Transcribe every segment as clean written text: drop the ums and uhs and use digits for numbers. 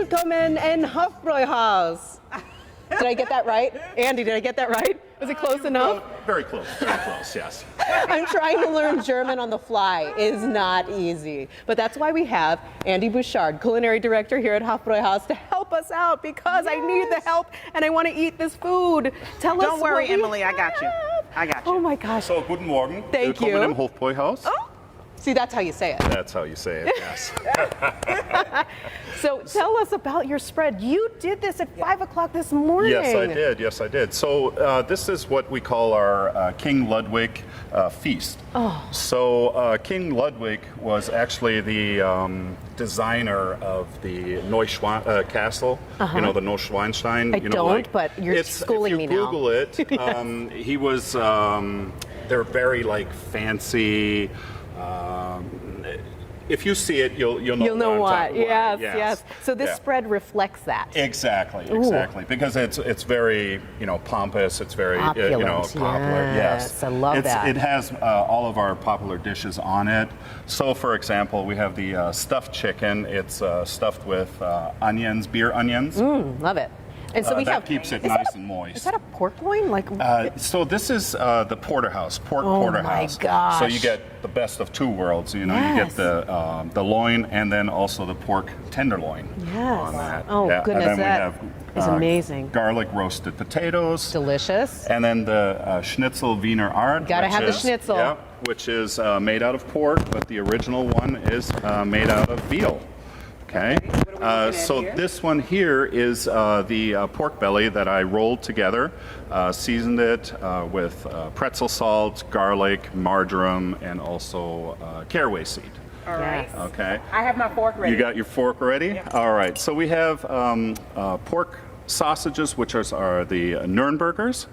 willkommen in Hofbrauhaus. Did I get that right? Andy, did I get that right? Was it close enough? Very close, yes. I'm trying to learn German on the fly. It is not easy. But that's why we have Andy Bouchard, culinary director here at Hofbrauhaus, to help us out because I need the help and I want to eat this food. Tell us. Don't worry, Emily, I got you. I got you. Oh my gosh. So, guten Morgen. Thank you. Willkommen im Hofbrauhaus. Oh. See, that's how you say it. That's how you say it, yes. So tell us about your spread. You did this at 5 o'clock this morning. Yes, I did. So this is what we call our King Ludwig feast. Oh. So King Ludwig was actually the designer of the Neuschwan Castle, you know, the Neuschwanstein. I don't, but you're schooling me now. If you Google it, Yes. he was, they're very like fancy, if you see it, you'll know what I'm talking about. Yes. So this spread reflects that. Exactly, because it's very, pompous. It's very, opulent, popular. Yes, I love that. It has all of our popular dishes on it. So, for example, we have the stuffed chicken. It's stuffed with onions, beer onions. Love it. And so that keeps it nice and moist. Is that a pork loin? So this is the porterhouse, porterhouse. Oh my gosh! So you get the best of two worlds. You get the loin and then also the pork tenderloin on that. Oh goodness, and then that is amazing. Garlic roasted potatoes. Delicious. And then the schnitzel Wiener Art. Gotta have the schnitzel. Yeah, which is made out of pork, but the original one is made out of veal. Okay, so this one here is the pork belly that I rolled together, seasoned it with pretzel salt, garlic, marjoram, and also caraway seed. All right. Okay. I have my fork ready. You got your fork ready? Yep. All right. So we have pork sausages, which are the Nürnbergers,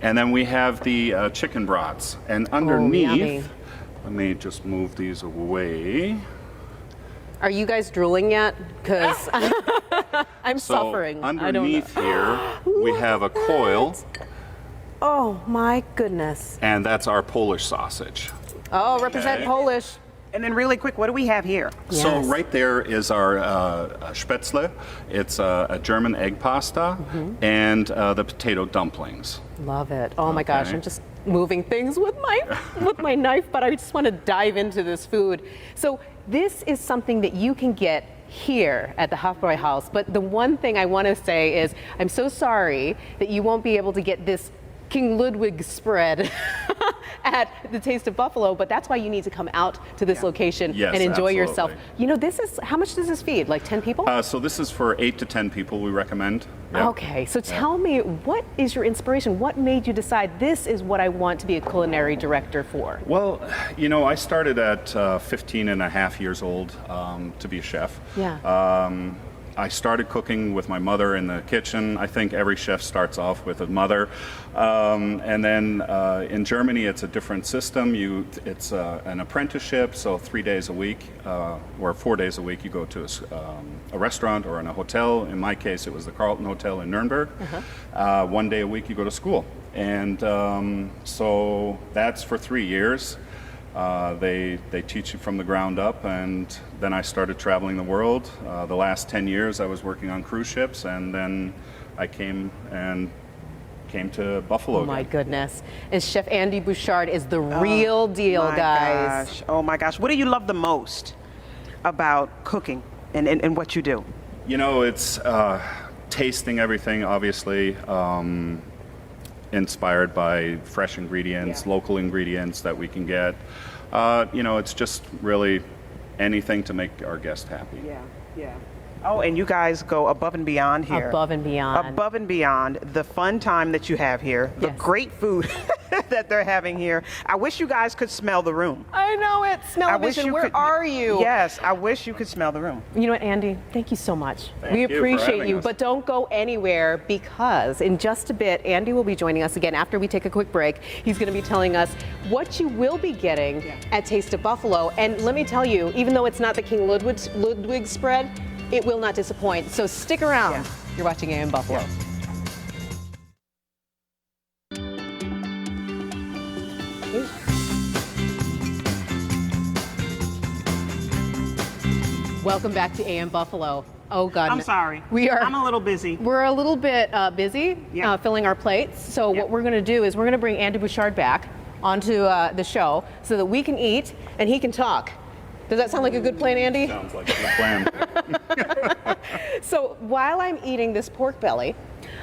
and then we have the chicken brats. And underneath, let me just move these away. Are you guys drooling yet? Because I'm suffering. Underneath here, we have a coil. Oh my goodness. And that's our Polish sausage. Oh, represent Polish. And then really quick, what do we have here? Yes. So right there is our spätzle. It's a German egg pasta and the potato dumplings. Love it. Oh my gosh, I'm just moving things with my knife, but I just want to dive into this food. So this is something that you can get here at the Hofbrauhaus, but the one thing I want to say is I'm so sorry that you won't be able to get this King Ludwig spread at the Taste of Buffalo, but that's why you need to come out to this location and enjoy yourself. This is, how much does this feed? Like 10 people? So this is for 8 to 10 people we recommend. Okay, so tell me, what is your inspiration? What made you decide this is what I want to be a culinary director for? Well, I started at 15 and a half years old to be a chef. Yeah. I started cooking with my mother in the kitchen. I think every chef starts off with a mother. And then in Germany, it's a different system. It's an apprenticeship, so 3 days a week or 4 days a week you go to a restaurant or in a hotel. In my case, it was the Carlton Hotel in Nuremberg. 1 day a week you go to school. And so that's for 3 years. They teach you from the ground up, and then I started traveling the world. The last 10 years I was working on cruise ships, and then I came to Buffalo. Oh my goodness. And Chef Andy Bouchard is the real deal, guys. Gosh. Oh my gosh. What do you love the most about cooking and what you do? It's tasting everything, obviously. Inspired by fresh ingredients, local ingredients that we can get. It's just really anything to make our guests happy. Yeah. Oh, and you guys go above and beyond here. Above and beyond. Above and beyond. The fun time that you have here, the great food that they're having here. I wish you guys could smell the room. I know it. Smell-o-vision, where are you? Yes, I wish you could smell the room. You know what, Andy? Thank you so much. We Thank you for appreciate having you, us. but don't go anywhere because in just a bit, Andy will be joining us again after we take a quick break. He's going to be telling us what you will be getting at Taste of Buffalo. And let me tell you, even though it's not the King Ludwig spread, it will not disappoint. So stick around. You're watching AM Buffalo. Welcome back to AM Buffalo. Oh God. I'm sorry. I'm a little busy. We're a little bit busy filling our plates. So what we're going to do is we're going to bring Andy Bouchard back onto the show so that we can eat and he can talk. Does that sound like a good plan, Andy? Sounds like a good plan. So while I'm eating this pork belly,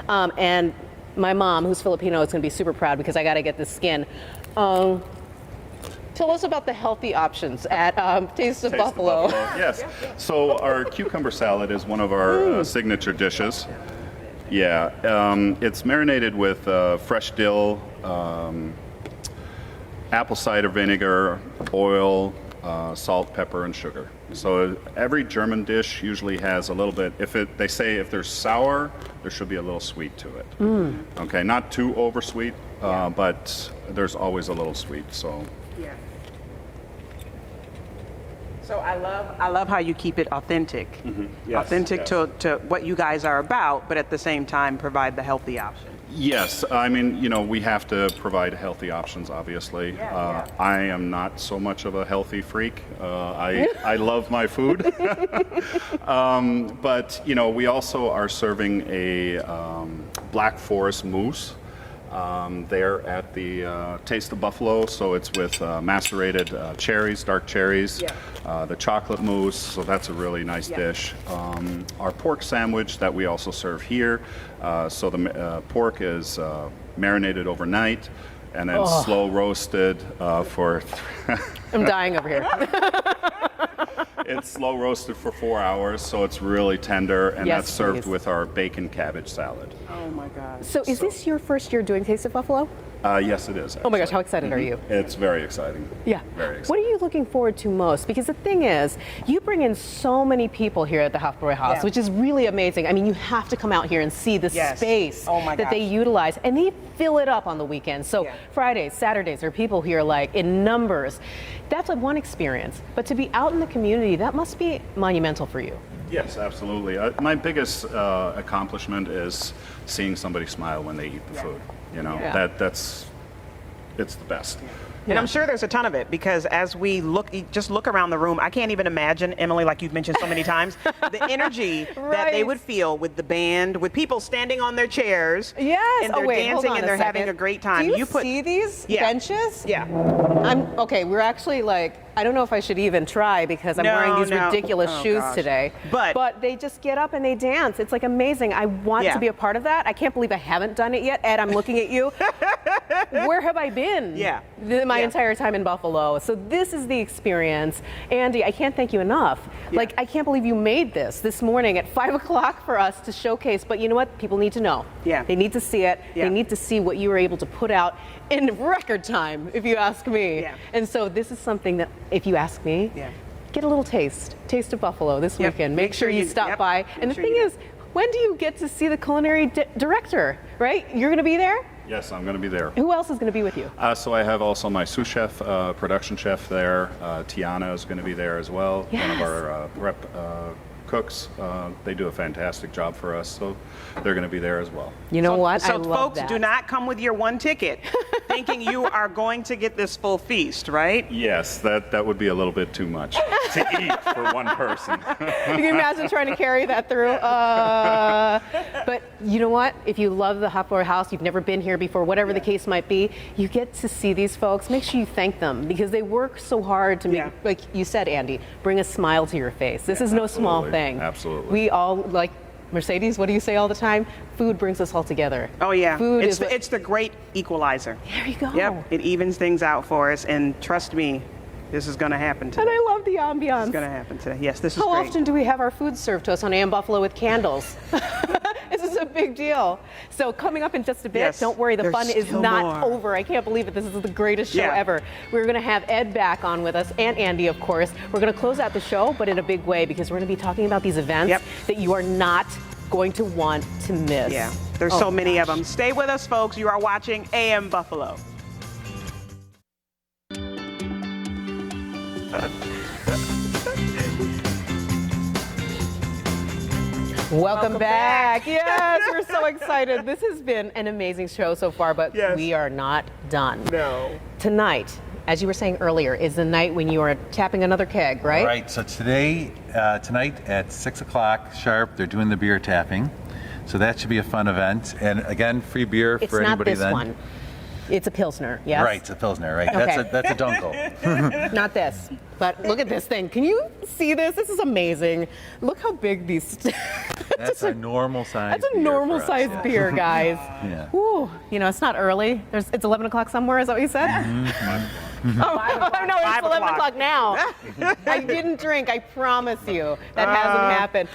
and my mom, who's Filipino, is going to be super proud because I got to get this skin. Tell us about the healthy options at Taste of Buffalo. Yes. So our cucumber salad is one of our signature dishes. Yeah. It's marinated with fresh dill, apple cider vinegar, oil, salt, pepper, and sugar. So every German dish usually has a little bit. They say if there's sour, there should be a little sweet to it. Okay, not too over sweet, but there's always a little sweet. So. Yeah. So I love how you keep it authentic. Yes, authentic yes. to what you guys are about, but at the same time provide the healthy option. Yes, I mean, we have to provide healthy options, obviously. I am not so much of a healthy freak. I love my food. But, we also are serving a Black Forest mousse there at the Taste of Buffalo. So it's with macerated cherries, dark cherries, the chocolate mousse. So that's a really nice dish. Our pork sandwich that we also serve here. So the pork is marinated overnight and then slow roasted for... I'm dying over here. It's slow roasted for 4 hours, so it's really tender, and that's served with our bacon cabbage salad. Oh my God. So is this your first year doing Taste of Buffalo? Yes, it is. Oh my gosh, how excited are you? It's very exciting. Yeah. Very exciting. What are you looking forward to most? Because the thing is, you bring in so many people here at the Hofbrauhaus, which is really amazing. I mean, you have to come out here and see the space that they utilize, and they fill it up on the weekends. So Fridays, Saturdays, there are people here like in numbers. That's like one experience. But to be out in the community, that must be monumental for you. Yes, absolutely. My biggest accomplishment is seeing somebody smile when they eat the food. It's the best. And I'm sure there's a ton of it, because as we just look around the room, I can't even imagine, Emily, like you've mentioned so many times, the energy that they would feel with the band, with people standing on their chairs. Yes. And they're dancing and they're having a great time. Do you see these benches? Yeah. We're actually like, I don't know if I should even try because I'm wearing these ridiculous shoes today. But they just get up and they dance. It's like amazing. I want to be a part of that. I can't believe I haven't done it yet. Ed, I'm looking at you. Where have I been? My entire time in Buffalo. So this is the experience. Andy, I can't thank you enough. Like, I can't believe you made this morning at 5 o'clock for us to showcase. But you know what? People need to know. They need to see it. They need to see what you were able to put out in record time, if you ask me. And so this is something that, if you ask me, get a little taste of Buffalo this weekend. Make sure you stop by. And the thing is, when do you get to see the culinary director, right? You're going to be there? Yes, I'm going to be there. Who else is going to be with you? So I have also my sous chef, production chef there. Tiana is going to be there as well. One of our prep cooks. They do a fantastic job for us, so they're going to be there as well. You know what? So I love folks, that. do not come with your one ticket thinking you are going to get this full feast, right? Yes, that would be a little bit too much to eat for one person. You can imagine trying to carry that through. But you know what? If you love the Hofbrauhaus, you've never been here before, whatever the case might be, you get to see these folks. Make sure you thank them because they work so hard to make, like you said, Andy, bring a smile to your face. This is no small thing. Absolutely. We all, like Mercedes, what do you say all the time? Food brings us all together. Oh yeah, Food it's the great equalizer. There you go. Yep, it evens things out for us, and trust me, this is going to happen today. And I love the ambiance. It's going to happen today. Yes, this is How great. often do we have our food served to us on AM Buffalo with candles? This is a big deal. So coming up in just a bit, don't worry, the fun is not over. I can't believe it. This is the greatest show ever. We're going to have Ed back on with us, and Andy, of course. We're going to close out the show, but in a big way, because we're going to be talking about these events that you are not going to want to miss. Yeah, there's so many of them. Stay with us, folks. You are watching AM Buffalo. Welcome back. Yes, we're so excited. This has been an amazing show so far, but we are not done. No. Tonight, as you were saying earlier, is the night when you are tapping another keg, right? Right. So tonight at 6 o'clock sharp, they're doing the beer tapping. So that should be a fun event. And again, free beer It's for anybody not this then. one. It's a Pilsner, yes? Right, it's a Pilsner, right. Okay. That's a Dunkel. Not this, but look at this thing. Can you see this? This is amazing. Look how big these. That's a normal size That's a normal size beer, guys. Yeah. Whew, you know, it's not early. It's 11 o'clock somewhere, is that what you said? Mm-hmm. Oh, no, it's 11 o'clock now. I didn't drink, I promise you. That hasn't happened.